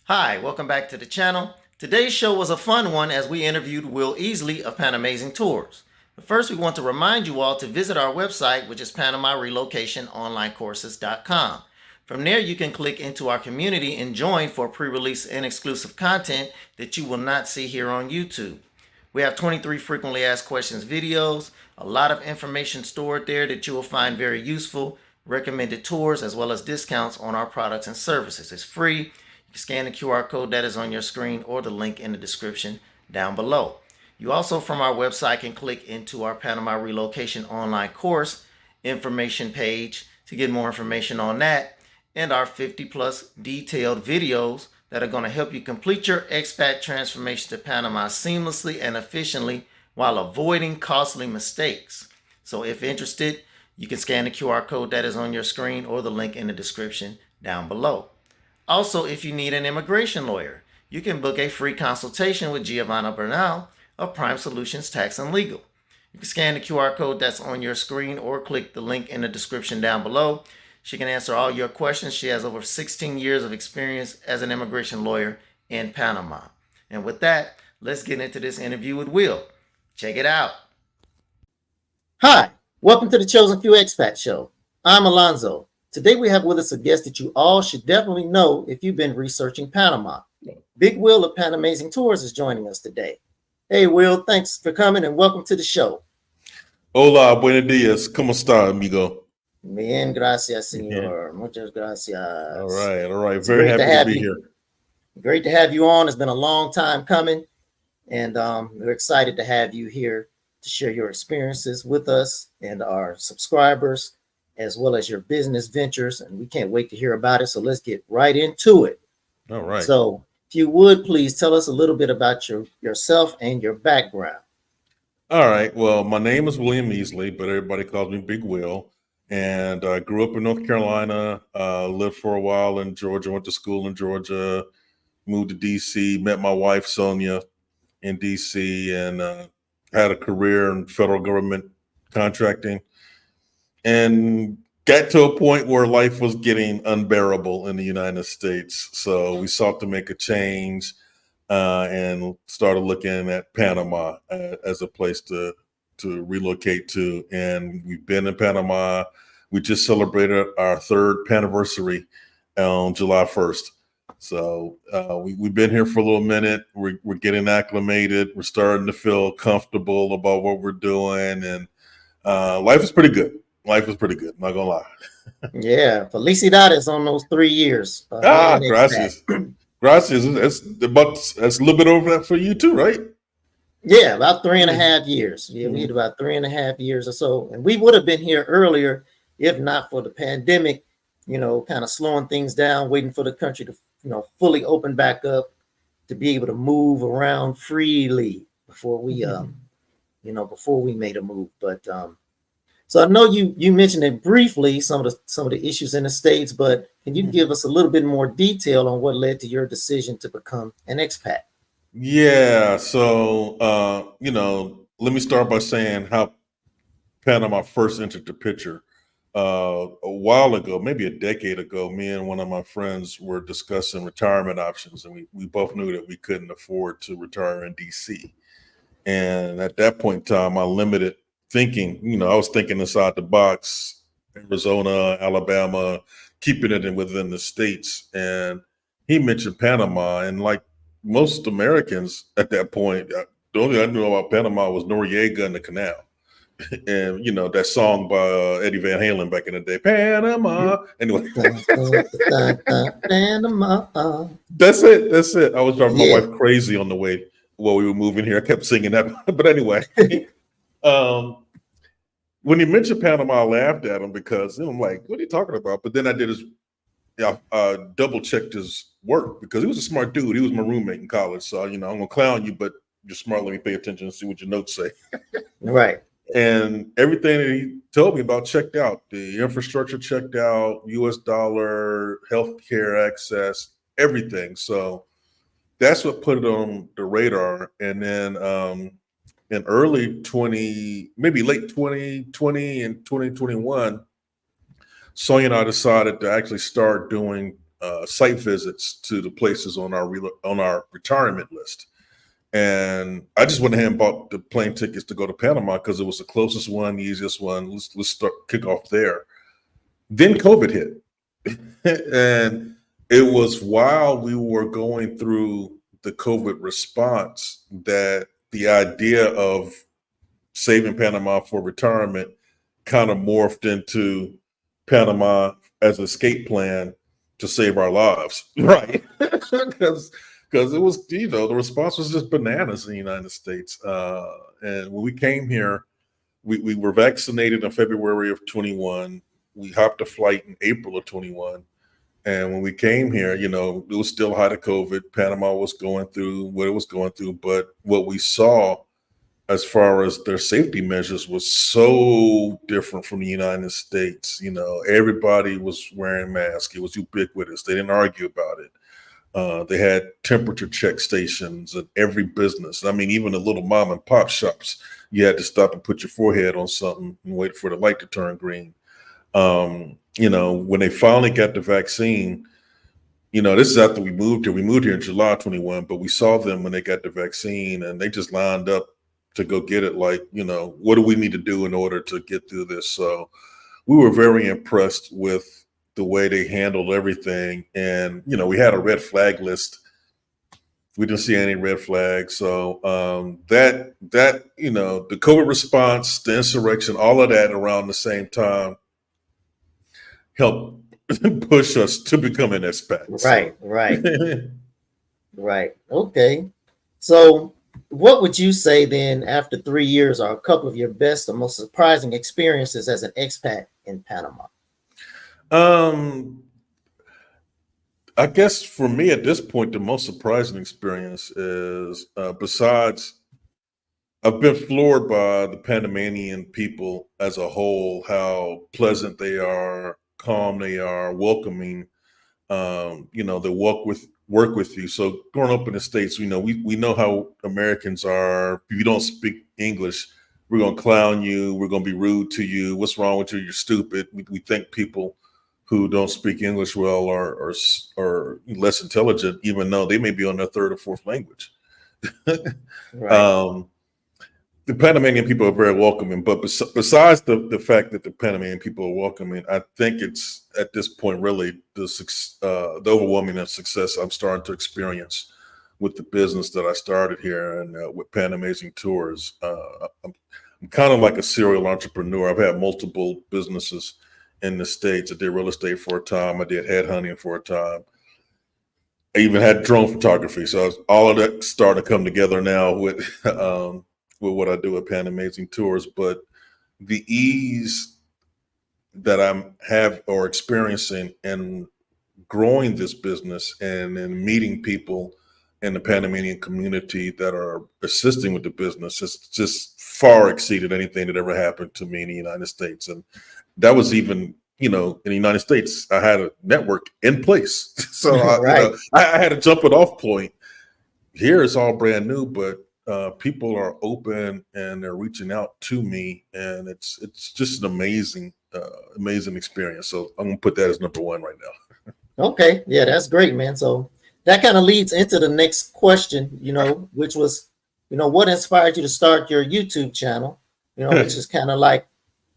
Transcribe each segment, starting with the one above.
Hi, welcome back to the channel. Today's show was a fun one as we interviewed Will Easley of PANAMAZING Tours. But first, we want to remind you all to visit our website, which is PanamaRelocationOnlineCourses.com. From there, you can click into our community and join for pre-release and exclusive content that you will not see here on YouTube. We have 23 frequently asked questions videos, a lot of information stored there that you will find very useful, recommended tours, as well as discounts on our products and services. It's free. You can scan the QR code that is on your screen or the link in the description down below. You also, from our website, can click into our Panama Relocation Online Course information page to get more information on that and our 50 plus detailed videos that are going to help you complete your expat transformation to Panama seamlessly and efficiently while avoiding costly mistakes. So if interested, you can scan the QR code that is on your screen or the link in the description down below. Also, if you need an immigration lawyer, you can book a free consultation with Giovanna Bernal of Prime Solutions Tax and Legal. You can scan the QR code that's on your screen or click the link in the description down below. She can answer all your questions. She has over 16 years of experience as an immigration lawyer in Panama. And with that, let's get into this interview with Will. Check it out. Hi, welcome to the Chosen Few Expat Show. I'm Alonzo. Today we have with us a guest that you all should definitely know if you've been researching Panama. Big Will of PANAMAZING Tours is joining us today. Hey Will, thanks for coming and welcome to the show. Hola, buenos días. ¿Cómo está, amigo? Bien, gracias, señor. Muchas gracias. All right. Very happy to be here. Great to have you on. It's been a long time coming, and we're excited to have you here to share your experiences with us and our subscribers, as well as your business ventures, and we can't wait to hear about it. So let's get right into it. All right. So if you would, please tell us a little bit about yourself and your background. All right. Well, my name is William Easley, but everybody calls me Big Will. And I grew up in North Carolina, lived for a while in Georgia, went to school in Georgia, moved to D.C., met my wife, Sonia, in D.C., and had a career in federal government contracting. And got to a point where life was getting unbearable in the United States. So we sought to make a change and started looking at Panama as a place to relocate to. And we've been in Panama. We just celebrated our third Paniversary on July 1st. So we've been here for a little minute. We're getting acclimated. We're starting to feel comfortable about what we're doing. And life is pretty good. Life is pretty good, not gonna lie. Yeah, felicidades on those 3 years. Gracias. Gracias. That's a little bit over that for you too, right? Yeah, about 3.5 years. Yeah, we had about 3.5 years or so. And we would have been here earlier if not for the pandemic, kind of slowing things down, waiting for the country to, fully open back up to be able to move around freely before we, before we made a move. But so I know you mentioned it briefly, some of the issues in the States, but can you give us a little bit more detail on what led to your decision to become an expat? Yeah. So, let me start by saying how Panama first entered the picture. A while ago, maybe a decade ago, me and one of my friends were discussing retirement options, and we both knew that we couldn't afford to retire in DC. And at that point in time, I limited thinking, I was thinking inside the box, Arizona, Alabama, keeping it within the states. And he mentioned Panama, and like most Americans at that point, the only thing I knew about Panama was Noriega and the canal. And that song by Eddie Van Halen back in the day, Panama. Anyway, Panama. That's it. I was driving my wife crazy on the way while we were moving here. I kept singing that, but anyway, when he mentioned Panama, I laughed at him because I'm like, "What are you talking about?" But then I did double checked his work because he was a smart dude. He was my roommate in college, so I'm gonna clown you, but you're smart. Let me pay attention and see what your notes say. Right. And everything that he told me about checked out. The infrastructure checked out, US dollar, healthcare access, everything. So that's what put it on the radar. And then in maybe late 2020 and 2021, Sonia and I decided to actually start doing site visits to the places on our retirement list. And I just went ahead and bought the plane tickets to go to Panama because it was the closest one, the easiest one. Let's kick off there. Then COVID hit. And it was while we were going through the COVID response that the idea of saving Panama for retirement kind of morphed into Panama as an escape plan to save our lives, right? Because it was, the response was just bananas in the United States. And when we came here, we were vaccinated in February of 21. We hopped a flight in April of 21. And when we came here, it was still height of COVID. Panama was going through what it was going through. But what we saw as far as their safety measures was so different from the United States. Everybody was wearing masks. It was ubiquitous. They didn't argue about it. They had temperature check stations at every business. I mean, even the little mom and pop shops, you had to stop and put your forehead on something and wait for the light to turn green. When they finally got the vaccine, this is after we moved here. We moved here in July 21, but we saw them when they got the vaccine and they just lined up to go get it. Like, what do we need to do in order to get through this? So we were very impressed with the way they handled everything. And, we had a red flag list. We didn't see any red flags. So the COVID response, the insurrection, all of that around the same time helped push us to become an expat. Right. Okay. So what would you say then, after 3 years, are a couple of your best or most surprising experiences as an expat in Panama? I guess for me at this point, the most surprising experience is, besides, I've been floored by the Panamanian people as a whole, how pleasant they are, calm they are, welcoming. They work with you. So growing up in the States, we know how Americans are. If you don't speak English, we're gonna clown you. We're gonna be rude to you. What's wrong with you? You're stupid. We think people who don't speak English well are less intelligent, even though they may be on their third or fourth language. Right. The Panamanian people are very welcoming, but besides the fact that the Panamanian people are welcoming, I think it's at this point really the overwhelming of success I'm starting to experience with the business that I started here and with PANAMAZING Tours. I'm kind of like a serial entrepreneur. I've had multiple businesses in the States. I did real estate for a time. I did headhunting for a time. I even had drone photography. So all of that starting to come together now with what I do at PANAMAZING Tours. But the ease that I'm experiencing in growing this business and in meeting people in the Panamanian community that are assisting with the business has just far exceeded anything that ever happened to me in the United States. And that was even, in the United States, I had a network in place. So I had a jumping off point. Here it's all brand new, but people are open and they're reaching out to me, and it's just an amazing experience. So I'm gonna put that as number one right now. Okay, yeah, that's great, man. So that kind of leads into the next question, which was, what inspired you to start your YouTube channel? Which is kind of like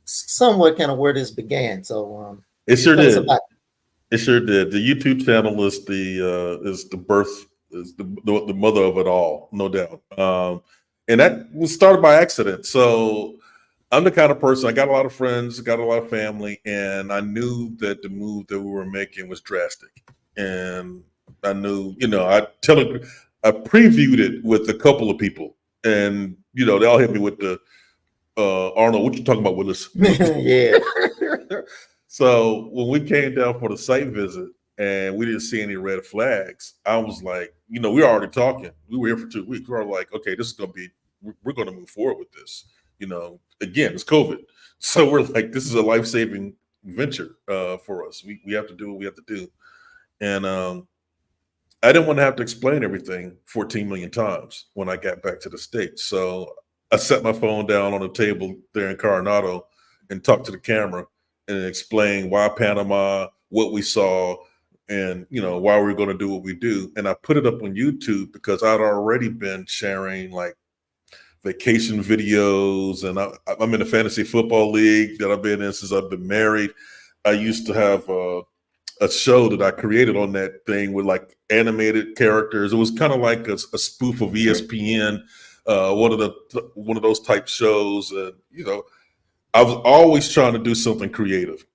somewhat kind of where this began. So it sure did. It sure did. The YouTube channel is the birth. Is the mother of it all, no doubt. And that was started by accident. So I'm the kind of person, I got a lot of friends, got a lot of family, and I knew that the move that we were making was drastic. And I knew, I previewed it with a couple of people, and they all hit me with the Arnold, what you talking about, Willis? Yeah. So when we came down for the site visit, and we didn't see any red flags, I was like, we were already talking. We were here for 2 weeks. We were like, okay, we're going to move forward with this. Again, it's COVID. So we're like, this is a life-saving venture for us. We have to do what we have to do. And I didn't want to have to explain everything 14 million times when I got back to the States. So I set my phone down on the table there in Coronado and talked to the camera and explained why Panama, what we saw, and why we're going to do what we do. And I put it up on YouTube because I'd already been sharing like vacation videos, and I'm in a fantasy football league that I've been in since I've been married. I used to have a show that I created on that thing with like animated characters. It was kind of like a spoof of ESPN, one of those type shows. I was always trying to do something creative.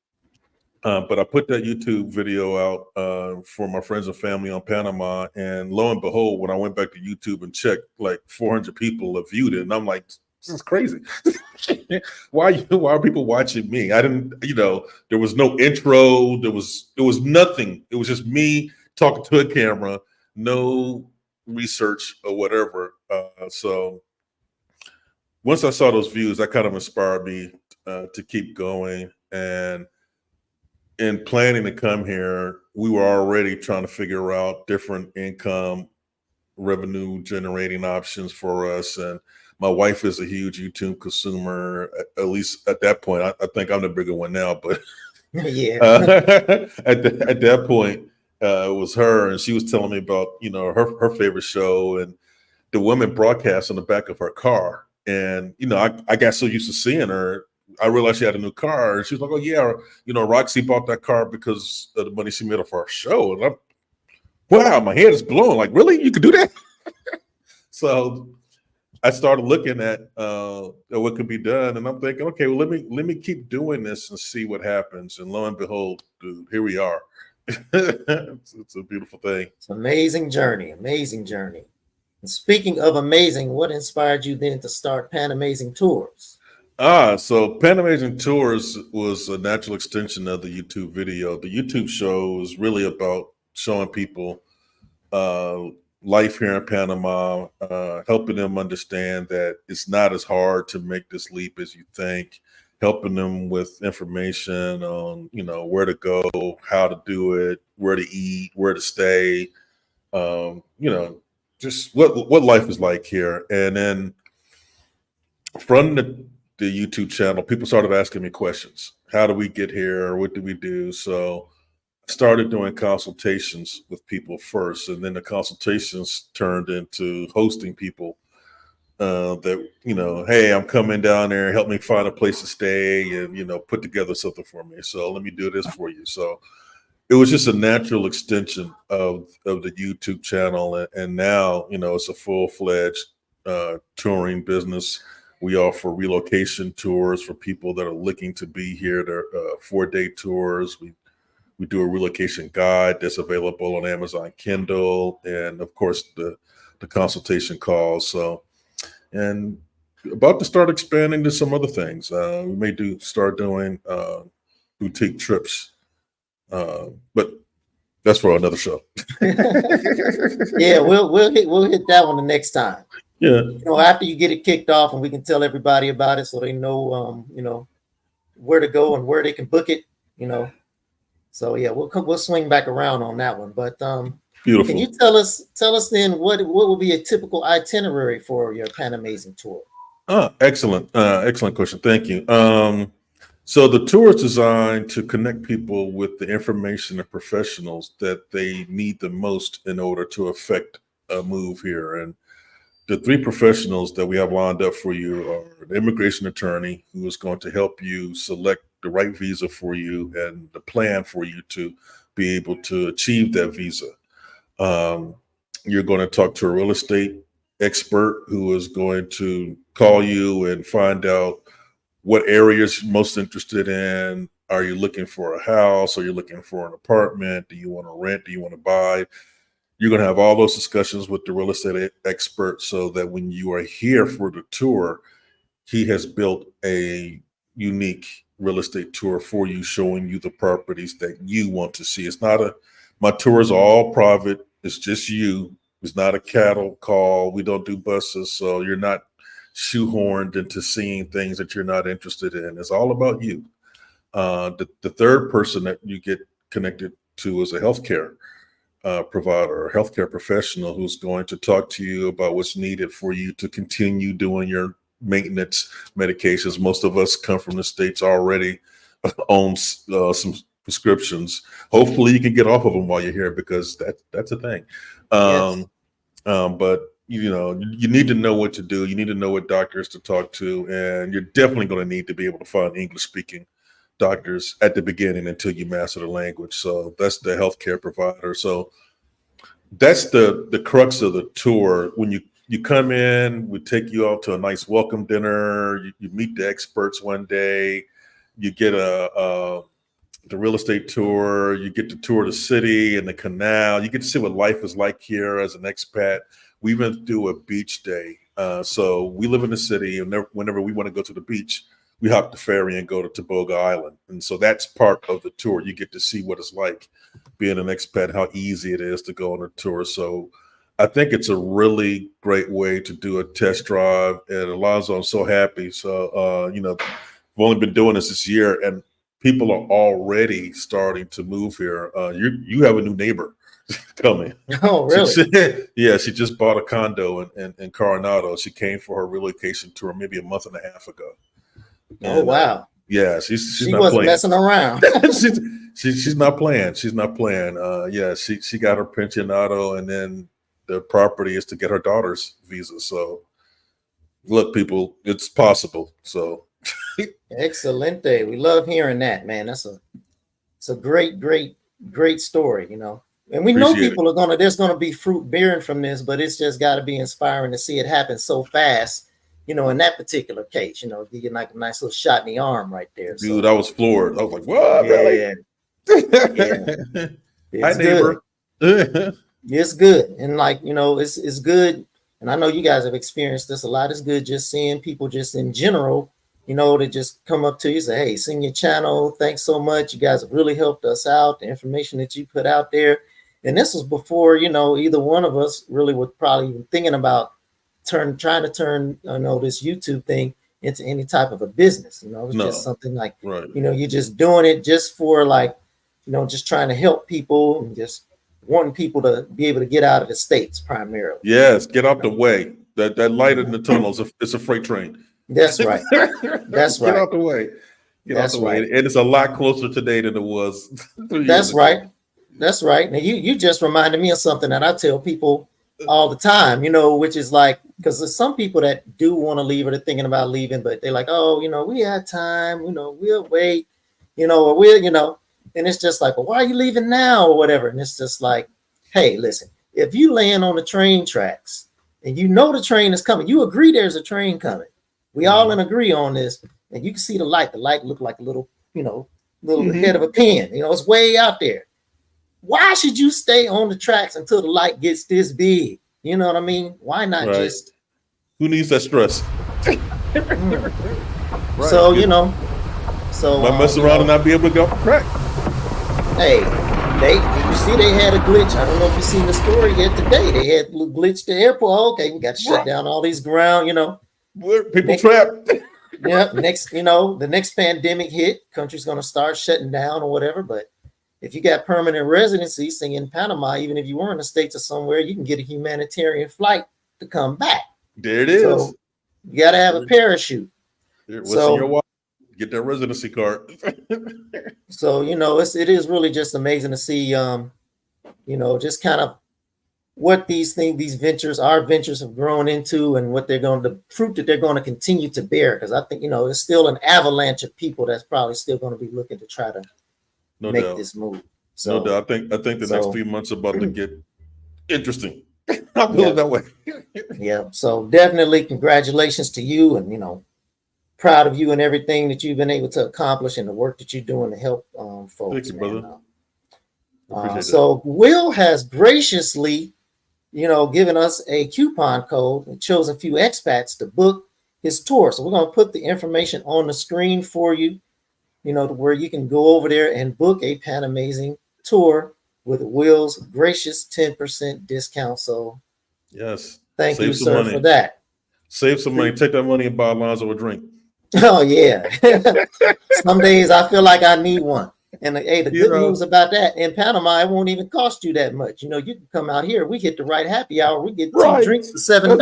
But I put that YouTube video out for my friends and family on Panama, and lo and behold, when I went back to YouTube and checked, like 400 people have viewed it, and I'm like, this is crazy. Why are people watching me? I didn't, there was no intro, it was nothing. It was just me talking to a camera, no research or whatever. So once I saw those views, that kind of inspired me to keep going. And in planning to come here, we were already trying to figure out different income revenue generating options for us. And my wife is a huge YouTube consumer, at least at that point. I think I'm the bigger one now, but Yeah. At that point, it was her, and she was telling me about, her favorite show and the woman broadcast on the back of her car. And, I got so used to seeing her, I realized she had a new car, and she was like, "Oh yeah, Roxy bought that car because of the money she made off our show." And wow, my head is blown. Like, really, you could do that? So I started looking at what could be done, and I'm thinking, okay, well, let me keep doing this and see what happens. And lo and behold, dude, here we are. It's a beautiful thing. It's an amazing journey. Amazing journey. And speaking of amazing, what inspired you then to start PANAMAZING Tours? So PANAMAZING Tours was a natural extension of the YouTube video. The YouTube show is really about showing people life here in Panama, helping them understand that it's not as hard to make this leap as you think, helping them with information on, where to go, how to do it, where to eat, where to stay, just what life is like here. And then from the YouTube channel, people started asking me questions. How do we get here? What do we do? So I started doing consultations with people first, and then the consultations turned into hosting people that, hey, I'm coming down there, help me find a place to stay and, put together something for me. So let me do this for you. So it was just a natural extension of the YouTube channel. And now, it's a full-fledged touring business. We offer relocation tours for people that are looking to be here. They're 4-day tours. We do a relocation guide that's available on Amazon Kindle, and of course the consultation calls. So, and about to start expanding to some other things. We may start doing boutique trips, but that's for another show. Yeah, we'll hit that one the next time. Yeah. After you get it kicked off, and we can tell everybody about it, so they know, where to go and where they can book it. So yeah, we'll swing back around on that one. But beautiful. Can you tell us then what will be a typical itinerary for your PANAMAZING tour? Excellent question. Thank you. So the tour is designed to connect people with the information and professionals that they need the most in order to affect a move here. And the 3 professionals that we have lined up for you are an immigration attorney who is going to help you select the right visa for you and the plan for you to be able to achieve that visa. You're going to talk to a real estate expert who is going to call you and find out what areas you're most interested in. Are you looking for a house? Are you looking for an apartment? Do you want to rent? Do you want to buy? You're going to have all those discussions with the real estate expert so that when you are here for the tour, he has built a unique real estate tour for you, showing you the properties that you want to see. My tours are all private. It's just you. It's not a cattle call. We don't do buses. So you're not shoehorned into seeing things that you're not interested in. It's all about you. The 3rd person that you get connected to is a healthcare provider or healthcare professional who's going to talk to you about what's needed for you to continue doing your maintenance medications. Most of us come from the States already on some prescriptions. Hopefully you can get off of them while you're here, because that's a thing. Yes. But you need to know what to do. You need to know what doctors to talk to, and you're definitely going to need to be able to find English speaking doctors at the beginning until you master the language. So that's the healthcare provider. So that's the crux of the tour. When you come in, we take you out to a nice welcome dinner. You meet the experts one day. You get the real estate tour. You get to tour the city and the canal. You get to see what life is like here as an expat. We even do a beach day. So we live in the city, and whenever we want to go to the beach, we hop the ferry and go to Toboga Island. And so that's part of the tour. You get to see what it's like being an expat, how easy it is to go on a tour. So I think it's a really great way to do a test drive. And Alonzo, I'm so happy. So, I've only been doing this year, and people are already starting to move here. You have a new neighbor coming. Oh, really? She just bought a condo in Coronado. She came for her relocation tour maybe a month and a half ago. Oh, wow. She's she not wasn't playing. messing around. she's not playing. She's not playing. She got her pensionado, and then the property is to get her daughter's visa. So look, people, it's possible. So Excelente. We love hearing that, man. It's a great story, And we know people there's gonna be fruit bearing from this, but it's just got to be inspiring to see it happen so fast. In that particular case, you get like a nice little shot in the arm right there. Dude, I was floored. I was like, "What? Yeah. Really?" Hi, neighbor. It's good, and it's good. And I know you guys have experienced this a lot. It's good just seeing people just in general, to just come up to you and say, "Hey, seen your channel. Thanks so much. You guys have really helped us out. The information that you put out there." And this was before, either one of us really was probably even thinking about trying to turn this YouTube thing into any type of a business. It was just something like, right. You're just doing it just for just trying to help people and just wanting people to be able to get out of the States primarily. Yes, get out the way. That light in the tunnel is a freight train. That's right. That's right. Get out the way. Get out the way. And it's a lot closer today than it was 3 years That's ago. right. That's right. Now you just reminded me of something that I tell people all the time, which is like, because there's some people that do want to leave or they're thinking about leaving, but they're like, oh, we had time, we'll wait, or we'll, and it's just like, well, why are you leaving now or whatever? And it's just like, hey, listen, if you land on the train tracks and the train is coming, you agree there's a train coming. We all agree on this, and you can see the light. The light looked like a little, head of a pin. It's way out there. Why should you stay on the tracks until the light gets this big? You know what I mean? Why not just? Who needs that stress? Right. So might mess around and not be able to go off the track. Hey, you see, they had a glitch. I don't know if you've seen the story yet today. They had a little glitch to the airport. Okay, we got to shut down all these ground. People trapped. Yeah. Next, the next pandemic hit, country's going to start shutting down or whatever, but. If you got permanent residency, say in Panama, even if you were in the States or somewhere, you can get a humanitarian flight to come back. There it is. So you got to have a parachute. What's in your wallet? Get that residency card. So, it is really just amazing to see, just kind of what these ventures have grown into and what the fruit that they're going to continue to bear. Because I think, there's still an avalanche of people that's probably still going to be looking to try to make this move. So, no doubt. I think the next few months are about to get interesting. I'll put it that way. Yeah. So definitely congratulations to you, and proud of you and everything that you've been able to accomplish and the work that you're doing to help folks. Thank you, brother. So Will has graciously, given us a coupon code and chose a few expats to book his tour. So we're going to put the information on the screen for you. Where you can go over there and book a PANAMAZING tour with Will's gracious 10% discount. So, yes, thank you, sir, for that. Save some money. Take that money and buy Alonzo a drink. Oh, yeah. Some days I feel like I need one. And hey, the good news about that, in Panama, it won't even cost you that much. You can come out here. We hit the right happy hour. We get 2 drinks for $7.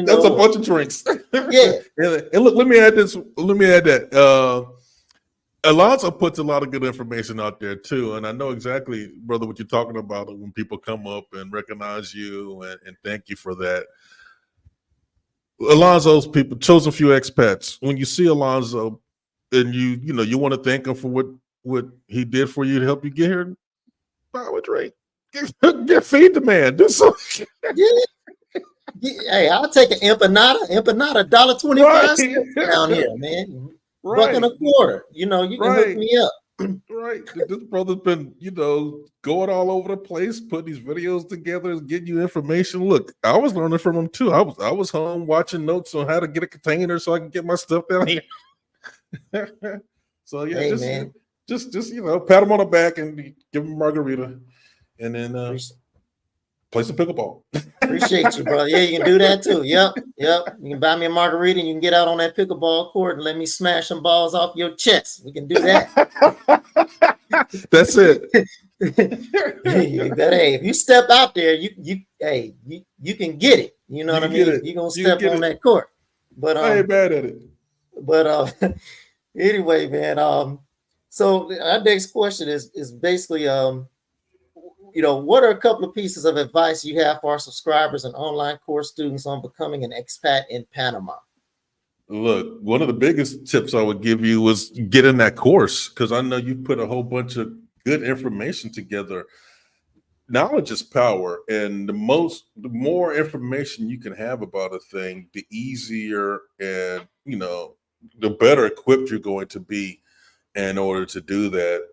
That's a bunch of drinks. Yeah. And look, let me add this. Let me add that. Alonzo puts a lot of good information out there too, and I know exactly, brother, what you're talking about when people come up and recognize you and thank you for that. Alonzo's people, chosen few expats. When you see Alonzo, and you want to thank him for what he did for you to help you get here, buy a drink, get feed the man, do something. Hey, I'll take an empanada, $1.25 Right, down here, man. right, $1.25. You can hook right. me up. Right. This brother's been, going all over the place, putting these videos together, getting you information. Look, I was learning from him too. I was home watching notes on how to get a container so I can get my stuff down here. So yeah, Hey, man. just pat him on the back and give him a margarita, and then play some pickleball. Appreciate you, brother. Yeah, you can do that too. Yep. You can buy me a margarita and you can get out on that pickleball court and let me smash some balls off your chest. We can do that. That's it. Hey, if you step out there, you can get it. You know what I mean? You're gonna step on that court. But I ain't bad at it. But anyway, man. So our next question is basically what are a couple of pieces of advice you have for our subscribers and online course students on becoming an expat in Panama? Look, one of the biggest tips I would give you was get in that course, because I know you put a whole bunch of good information together. Knowledge is power, and the more information you can have about a thing, the easier and the better equipped you're going to be in order to do that.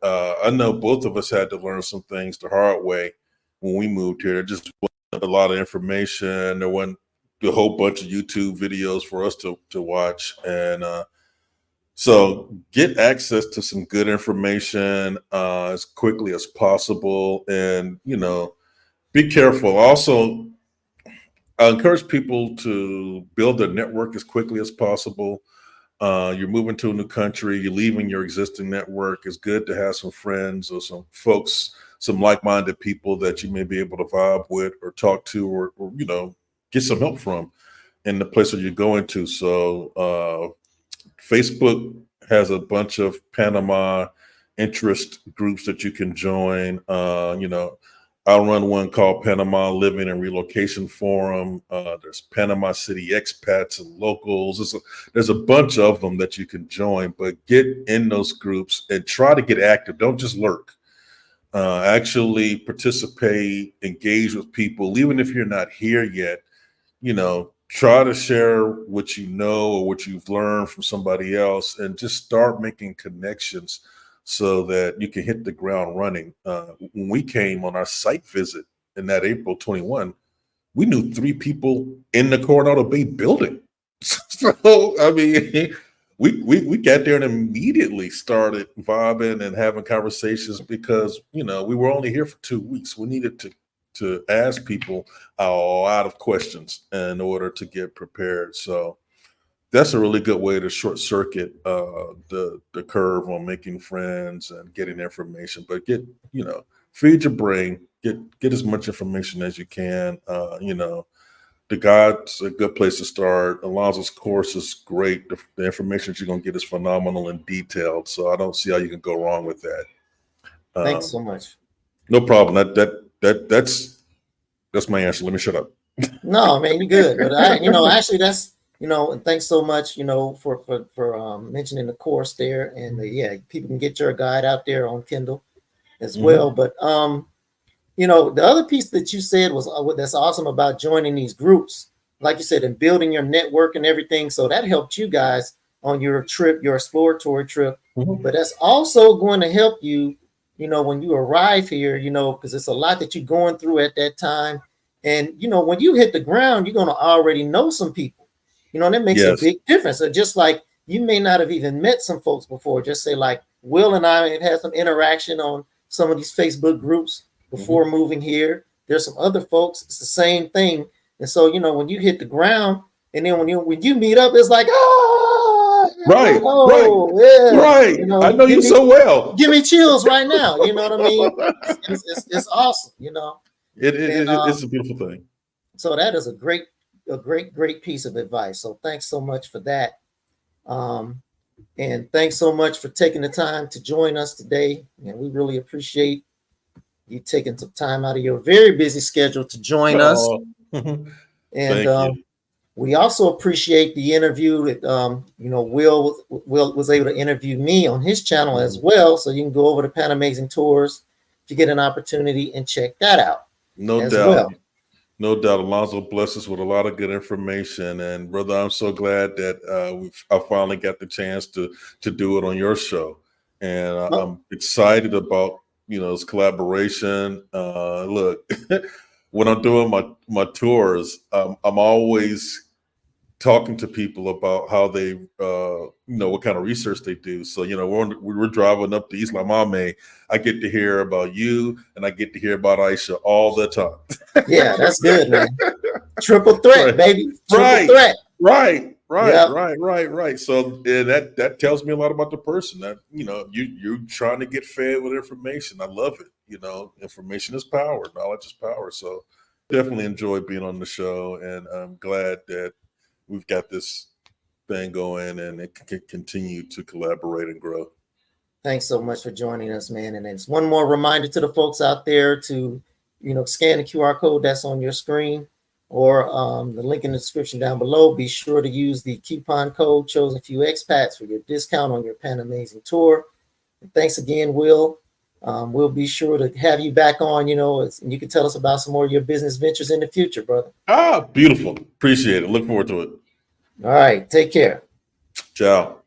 I know both of us had to learn some things the hard way when we moved here. There just wasn't a lot of information. There wasn't a whole bunch of YouTube videos for us to watch. And so get access to some good information as quickly as possible. And, be careful. Also, I encourage people to build their network as quickly as possible. You're moving to a new country, you're leaving your existing network. It's good to have some friends or some folks, some like-minded people that you may be able to vibe with or talk to, or get some help from in the place that you're going to. So Facebook has a bunch of Panama interest groups that you can join. I run one called Panama Living and Relocation Forum. There's Panama City Expats and Locals. There's a bunch of them that you can join, but get in those groups and try to get active. Don't just lurk. Actually participate, engage with people, even if you're not here yet. Try to share what you know or what you've learned from somebody else, and just start making connections so that you can hit the ground running. When we came on our site visit in that April 21, we knew 3 people in the Coronado Bay building. So, I mean, we got there and immediately started vibing and having conversations because, we were only here for 2 weeks. We needed to ask people a lot of questions in order to get prepared. So that's a really good way to short circuit the curve on making friends and getting information. But feed your brain, get as much information as you can. The guide's a good place to start. Alonzo's course is great. The information that you're gonna get is phenomenal and detailed. So I don't see how you can go wrong with that. Thanks so much. No problem. That's my answer. Let me shut up. No, man, you're good. But actually, that's and thanks so much, for mentioning the course there. And people can get your guide out there on Kindle as well. But the other piece that you said was that's awesome about joining these groups, like you said, and building your network and everything. So that helped you guys on your trip, your exploratory trip. But that's also going to help you, when you arrive here, because it's a lot that you're going through at that time. And, when you hit the ground, you're going to already know some people, that makes a big difference. So just like you may not have even met some folks before, just say like Will and I have had some interaction on some of these Facebook groups before moving here. There's some other folks, it's the same thing. And so, when you hit the ground and then when you meet up, it's like, right. I know you so well. Give me chills right now. You know what I mean? It's awesome, It's a beautiful thing. So that is a great piece of advice. So thanks so much for that. And thanks so much for taking the time to join us today. And we really appreciate you taking some time out of your very busy schedule to join us. Oh, And thank you. we also appreciate the interview that Will was able to interview me on his channel as well. So you can go over to Panamazing Tours if you get an opportunity and check that out. No as doubt. Well. No doubt. Alonzo blessed us with a lot of good information. And brother, I'm so glad that I finally got the chance to do it on your show. And I'm excited about, this collaboration. Look, when I'm doing my tours, I'm always talking to people about how they, what kind of research they do. So, we're driving up to Isla Mame. I get to hear about you, and I get to hear about Aisha all the time. Yeah, that's good, man. Triple threat, Right. baby. Triple Right. threat. Right. Yep. Right. So that tells me a lot about the person. That you're trying to get fed with information. I love it. Information is power. Knowledge is power. So definitely enjoy being on the show, and I'm glad that we've got this thing going, and it can continue to collaborate and grow. Thanks so much for joining us, man. And it's one more reminder to the folks out there to, scan the QR code that's on your screen, or the link in the description down below. Be sure to use the coupon code Chosen Few Expats for your discount on your Panamazing tour. And thanks again, Will. We'll be sure to have you back on, and you can tell us about some more of your business ventures in the future, brother. Beautiful. Appreciate it. Look forward to it. All right. Take care. Ciao.